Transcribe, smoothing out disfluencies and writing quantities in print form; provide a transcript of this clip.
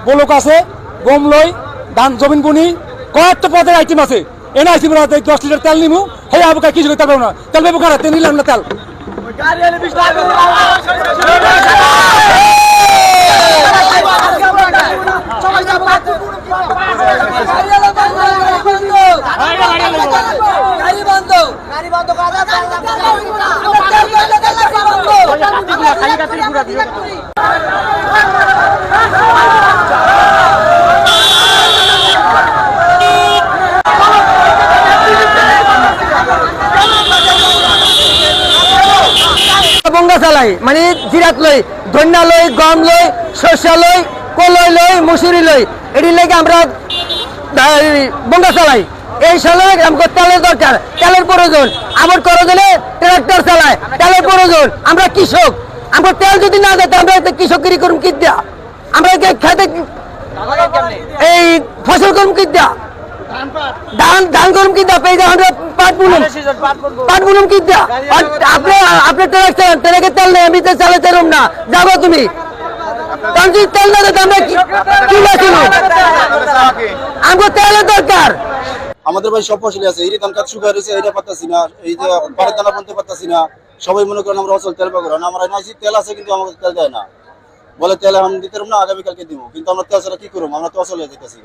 বলক আছে, গম লই, ধান জমিন বুনি, কয়েকটা পদের আইটেম আছে। এনে আইসি 10 লিটার তেল নিমু, হ্যাঁ আবুকা কিছু তেল পাবো না, তেল পাবো কারা তেল নিলাম না তেল। বঙ্গা চালাই মানে জিরাত লই, ধন্যা লই, গম লই, সরষা লই, কলই লই, মুসুরি লই, এটি লেগে আমরা বঙ্গা চালাই। এই সালে আমাকে তেলের দরকার, তেলের প্রয়োজন। আবার করা গেলে ট্রাক্টর চালায়, তেলের প্রয়োজন। আমরা কৃষক, আমরা তেল যদি না দেয় আমরা কৃষকেরই করুন কি দিয়া, আমরা খেতে এই ফসল করুন কি দিয়া, ধান করুন কি দিয়া, পেয়ে আমরা পাট বুনুম কি দিয়া। আপনি ট্রাক চালান, ট্রাকে তেল নেই, আমি চালাতে রুম না, যাবো তুমি যদি তেল না দেয় আমরা কি বাঁচিব? আমাকে তেলের দরকার। আমাদের ভাই সব ফসলই আছে, এই ধান কাজ শুকায় রয়েছে, এটা পারতাছি না, এই যে পাটের দানা বলতে পারতাছি না। সবাই মনে করেন আমরা অচল তেল পাবো না, আমরা নাইছি তেল আছে কিন্তু আমাকে তেল দেয় না, বলে তেল আমি দিতে পারবো না, আগামীকালকে দিব, কিন্তু আমরা তেল ছাড়া কি করবো, আমরা তো অচল হয়ে যেতেছি।